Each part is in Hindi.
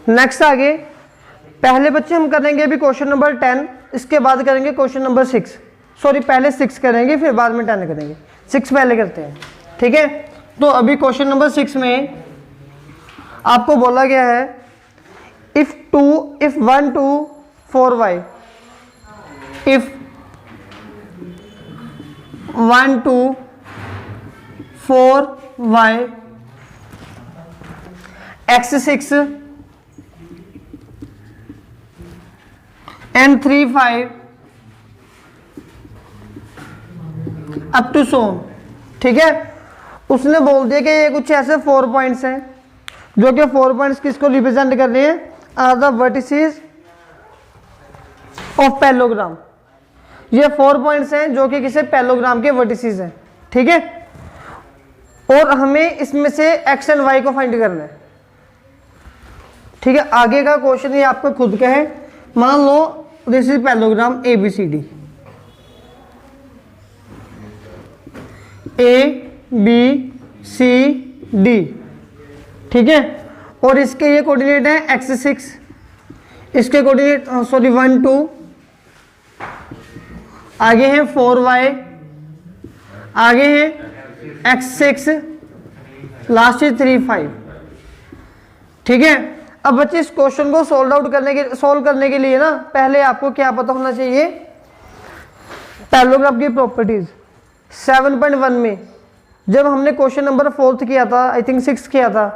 नेक्स्ट आगे पहले बच्चे हम करेंगे अभी क्वेश्चन नंबर 10, इसके बाद करेंगे क्वेश्चन नंबर 6, सॉरी पहले 6 करेंगे फिर बाद में 10 करेंगे। 6 पहले करते हैं, ठीक है। तो अभी क्वेश्चन नंबर 6 में आपको बोला गया है if 1 2 4y, if 1 2 4y x6 and 3 5 up to सो, ठीक है। उसने बोल दिया कि ये कुछ ऐसे 4 पॉइंट्स हैं जो कि 4 पॉइंट्स किसको रिप्रेजेंट कर रहे हैं, are the vertices of parallelogram. ये 4 पॉइंट्स हैं जो कि किसी पैरेललोग्राम के वर्टिसेस हैं, ठीक है। और हमें इसमें से एक्स एंड वाई को फाइंड करना है, ठीक है। आगे का क्वेश्चन ये आपका खुद का है। मान लो this is parallelogram ABCD, ABCD, ठीक है। और इसके ये कोऑर्डिनेट है x6, इसके कोऑर्डिनेट सॉरी 1 2, आगे है 4y, आगे है x6, लास्ट है 3 5, ठीक है। अब बच्चे इस क्वेश्चन को सॉल्व करने के लिए ना पहले आपको क्या पता होना चाहिए, पैरेललोग्राम की प्रॉपर्टीज। 7.1 में जब हमने क्वेश्चन नंबर 4 किया था, आई थिंक 6 किया था,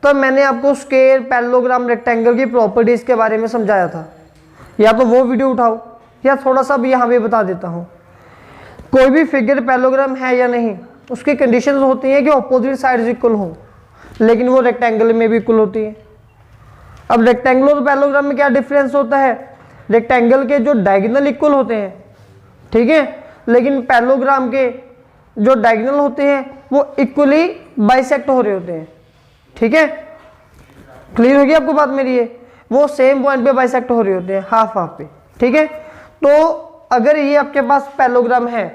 तब मैंने आपको स्क्वायर, पैरेललोग्राम, रेक्टेंगल की प्रॉपर्टीज के बारे में समझाया था। या तो वो वीडियो उठाओ या थोड़ा सा भी यहाँ पे बता देता हूँ। कोई भी फिगर पैरेललोग्राम है या नहीं, उसकी कंडीशंस होती हैं कि ऑपोजिट साइड्स इक्वल हों, लेकिन वो रेक्टेंगल में भी इक्वल होती है। अब रेक्टेंगल और पैरेललोग्राम में क्या डिफरेंस होता है, रेक्टेंगल के जो डायगोनल इक्वल होते हैं, ठीक है, लेकिन पैरेललोग्राम के जो डायगोनल होते हैं वो इक्वली बाइसेक्ट हो रहे होते हैं, ठीक है। क्लियर होगी आपको बात मेरी? ये वो सेम पॉइंट पे बाइसेक्ट हो रहे होते हैं, हाफ हाफ पे, ठीक है। तो अगर ये आपके पास पैरेललोग्राम है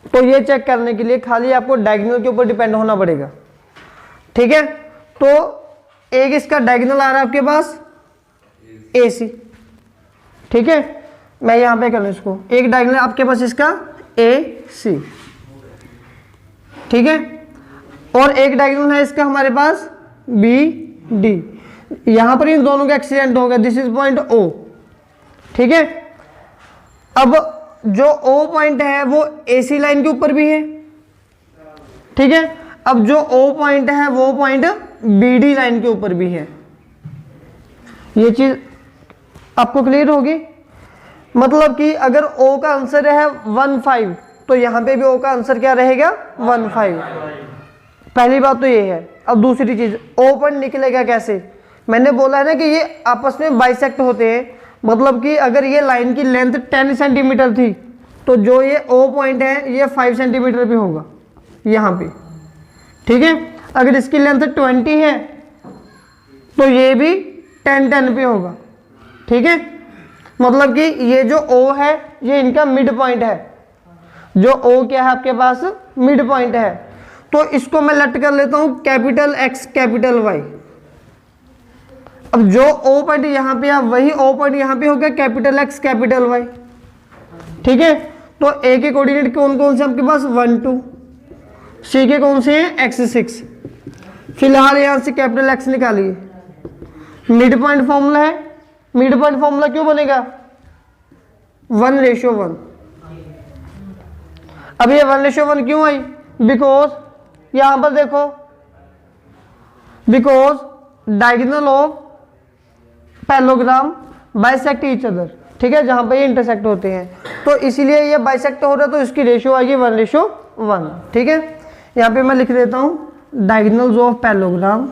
तो ये चेक करने के लिए खाली आपको डायगोनल के ऊपर डिपेंड होना पड़ेगा, ठीक है। तो एक इसका डायगोनल आ रहा है आपके पास AC, ठीक है। मैं यहां पे कर लूं इसको, एक डायगोनल आपके पास इसका AC, ठीक है। और एक डायगोनल है इसका हमारे पास BD। यहां पर इन दोनों का एक्सीडेंट होगा, दिस इज पॉइंट O, ठीक है। अब जो O पॉइंट है वो AC लाइन के ऊपर भी है, ठीक है। अब जो O पॉइंट है वो पॉइंट BD लाइन के ऊपर भी है। ये चीज आपको क्लियर होगी? मतलब कि अगर O का आंसर है 1 5 तो यहां पे भी O का आंसर क्या रहेगा 1 5। पहली बात तो ये है। अब दूसरी चीज, O पॉइंट निकलेगा कैसे? मैंने बोला है ना कि ये आपस में बाइसेक्ट होते हैं, मतलब कि अगर ये लाइन की लेंथ 10 सेंटीमीटर थी तो जो ये O पॉइंट है ये 5 सेंटीमीटर पे होगा यहाँ पे, ठीक है। अगर इसकी लेंथ 20 है तो ये भी 10 पे होगा, ठीक है। मतलब कि ये जो O है ये इनका मिड पॉइंट है, जो O क्या है आपके पास मिड पॉइंट है। तो इसको मैं लेट कर लेता हूं कैपिटल X कैपिटल Y। अब जो O पॉइंट यहां पे है वही O पॉइंट यहां पे होगा कैपिटल X कैपिटल Y, ठीक है। तो A के कोऑर्डिनेट कौन कौन से आपके पास 1 2, C के कौन से हैं x6। फिलहाल यहां से कैपिटल X निकालिए। मिड पॉइंट फॉर्मूला है, मिड पॉइंट फॉर्मूला क्यों बनेगा 1:1। अब ये 1:1 क्यों आई? बिकॉज यहां पर देखो, because diagonal of parallelogram bisect each other, ठीक है, जहां पे ये इंटरसेक्ट होते हैं। तो इसीलिए ये बाइसेक्ट हो रहा है तो इसकी रेशियो आएगी 1:1, ठीक है। यहां पे मैं लिख देता हूं diagonals of parallelogram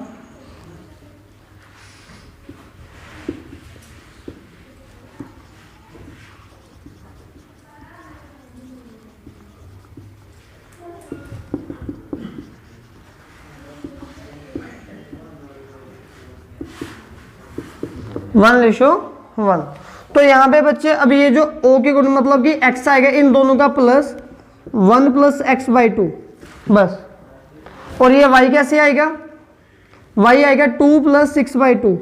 one ratio 1। तो यहाँ पे बच्चे अभी ये जो O के मतलब कि x आएगा इन दोनों का प्लस 1 + x/2 बस। और ये y कैसे आएगा y आएगा 2 प्लस 6/2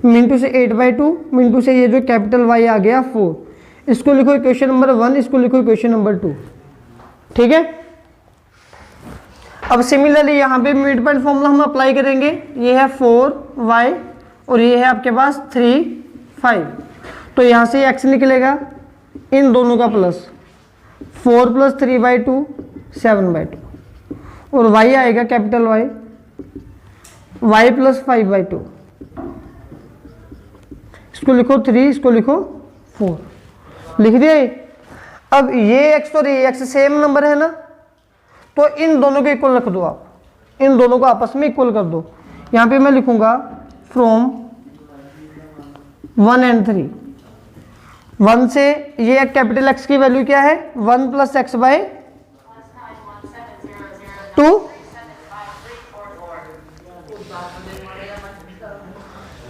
मिनटू से 8/2 मिनटू से ये जो कैपिटल y आ गया 4। इसको लिखो इक्वेशन नंबर 1, इसको लिखो इक्वेशन नंबर 2। ठीक है। अब सिमिलरली यहाँ पे मिड पॉइंट फॉर्मूला हम अप्लाई करेंगे। ये है 4y और ये है आपके पास 3 5। तो यहाँ से x निकलेगा, इन दोनों का प्लस 4 प्लस 3/2 7/2 और y आएगा कैपिटल y प्लस 5/2। इसको लिखो 3, इसको लिखो 4, लिख दिया ये। अब ये x और ये x सेम नंबर है ना, तो इन दोनों को इक्वल रख दो आप, इन दोनों को आपस में इक्वल कर दो। यहाँ पे मैं लिखूंगा फ्रॉम 1 and 3। 1 से ये कैपिटल X की वैल्यू क्या है 1 प्लस x/2।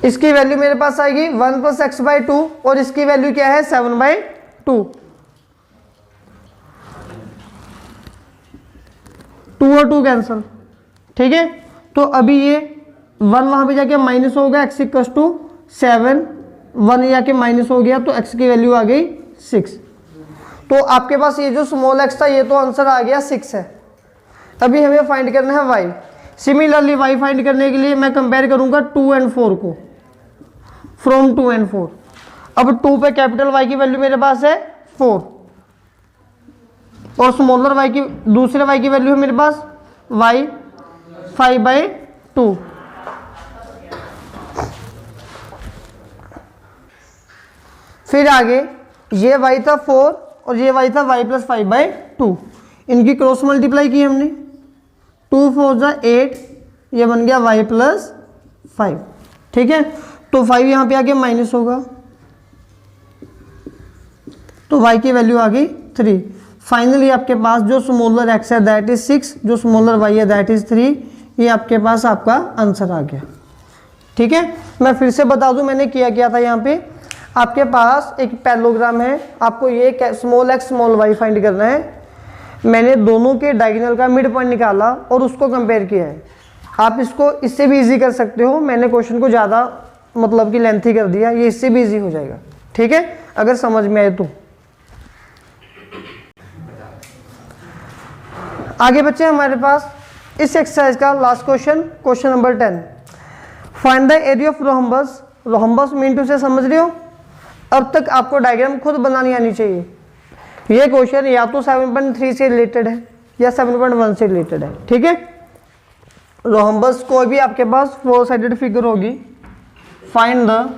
इसकी वैल्यू मेरे पास आएगी 1 प्लस x/2 और इसकी वैल्यू क्या है 7/2। 2 और 2 कैंसल। ठीक है। तो अभी ये 1 वहां पे जाके माइनस होगा, x इक्वल्स टू 7, 1 जाके माइनस हो गया तो x की वैल्यू आ गई 6। तो आपके पास ये जो स्मॉल x था ये तो आंसर आ गया 6 है। अभी हमें फाइंड करना है y। सिमिलरली y फाइंड करने के लिए मैं कंपेयर करूंगा 2 and 4 को, फ्रॉम 2 and 4। अब 2 पे कैपिटल y की वैल्यू मेरे पास है 4 और स्मॉलर y की, दूसरे y की वैल्यू है मेरे पास y 5/2। फिर आगे ये y था 4 और ये y था y प्लस 5/2। इनकी क्रॉस मल्टीप्लाई की हमने, 2 4 8, ये बन गया y प्लस 5। ठीक है। तो 5 यहाँ पे आके माइनस होगा तो y की वैल्यू आ गई 3। फाइनली आपके पास जो स्मॉलर x है दैट इज 6, जो स्मॉलर y है दैट इज 3। ये आपके पास आपका आंसर आ गया। ठीक है। मैं फिर से बता दूं मैंने किया था। यहाँ पे आपके पास एक पैरेललोग्राम है, आपको ये small x small y find करना है। मैंने दोनों के डायगोनल का मिड पॉइंट निकाला और उसको कंपेयर किया है। आप इसको इससे भी इजी कर सकते हो, मैंने क्वेश्चन को ज़्यादा मतलब कि लेंथी कर दिया, ये इससे भी इजी हो जाएगा। ठीक है, अगर समझ में आए तो। आगे बच्चे हमारे पास इस एक्सरसाइज का last question, question number 10। Find the area of rhombus. Rhombus मीन टू से समझ रहे हो? अब तक आपको डायग्राम खुद बनानी आनी चाहिए। ये क्वेश्चन या तो 7.3 से रिलेटेड है या 7.1 से रिलेटेड है। ठीक है। रोहम्बस कोई भी आपके पास 4 साइडेड फिगर होगी। फाइंड द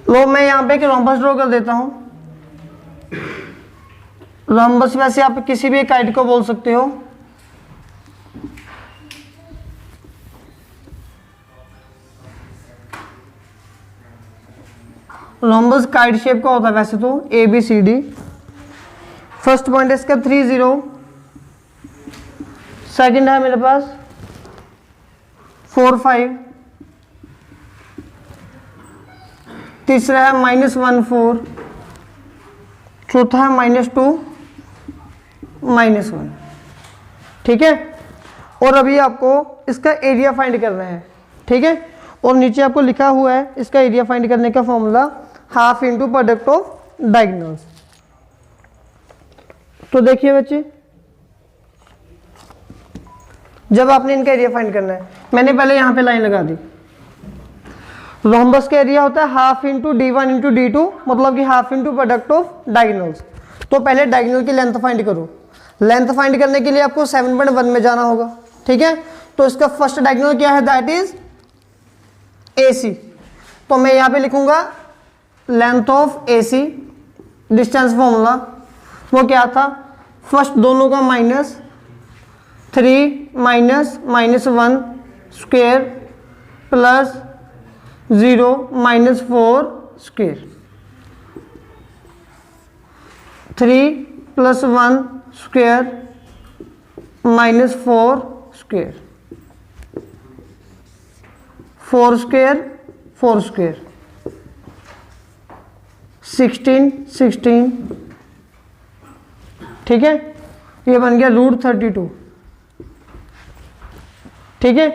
लो, मैं यहाँ पे एक रोम्बस ड्रॉ कर देता हूँ। रोम्बस वैसे आप किसी भी काइट को बोल सकते हो। रोम्बस काइट शेप का होता है वैसे तो, ABCD। फर्स्ट पॉइंट है इसका 3 0, सेकंड है मेरे पास 4 5, तीसरा है -1 4, चौथा है -2 -1। ठीक है। और अभी आपको इसका एरिया फाइंड करना है। ठीक है। और नीचे आपको लिखा हुआ है इसका एरिया फाइंड करने का formula half into product of diagonals. तो देखिए बच्चे, जब आपने इनका एरिया फाइंड करना है, मैंने पहले यहां पे लाइन लगा दी। रोम्बस का एरिया होता है half into D1 into D2, मतलब कि half into product of diagonals. तो पहले डायगोनल की लेंथ फाइंड करो। लेंथ फाइंड करने के लिए आपको 7.1 में जाना होगा। ठीक है। तो इसका फर्स्ट डायगोनल क्या है, दैट इज AC। तो मैं यहां पे लिखूंगा length of AC, distance formula वो क्या था, फर्स्ट दोनों का -3 -1 square plus 0 -4 square, 3 + 1 square -4 square, 4 square 4 square 16 16, ठीक है, ये बन गया √32, ठीक है।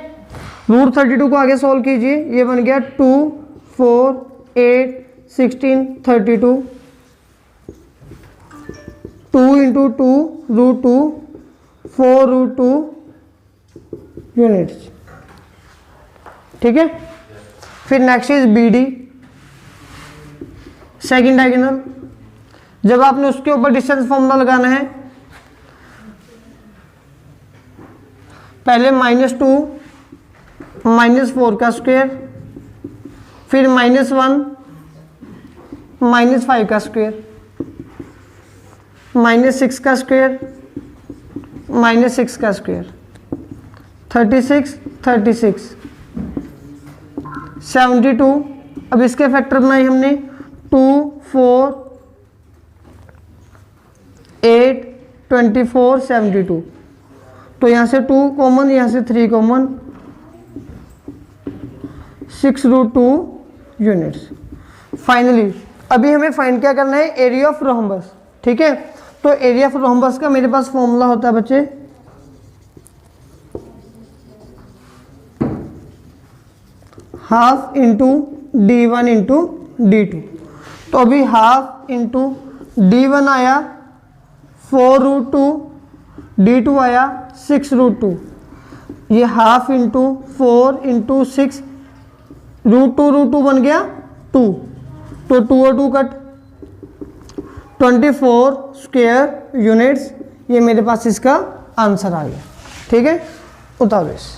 √32 को आगे सॉल्व कीजिए, ये बन गया 2 4 8 16 32, 2 × 2 √2 4 √2 यूनिट्स, ठीक है। फिर next is BD, second diagonal. जब आपने उसके ऊपर डिस्टेंस फॉर्मूला लगाना है, पहले -2 -4 का स्क्वायर, फिर -1 -5 का स्क्वायर, -6 का स्क्वायर, -6 का स्क्वायर, 36 36 72। अब इसके फैक्टर बनाए हमने 2 4 8 24 72, तो यहाँ से 2 कॉमन, यहाँ से 3 कॉमन, 6 √2 यूनिट्स। फाइनली अभी हमें फाइंड क्या करना है, एरिया ऑफ रोम्बस, ठीक है। तो एरिया ऑफ रोम्बस का मेरे पास फॉर्मूला होता है बच्चे, ½ × d1 × d2। तो अभी ½ × d1 आया 4 √2, d2 आया 6 √2, ये ½ × 4 × 6 √2 बन गया 2, तो 2 और 2 कट, 24 स्क्वायर यूनिट्स, ये मेरे पास इसका आंसर आ गया, ठीक है। उतारो इस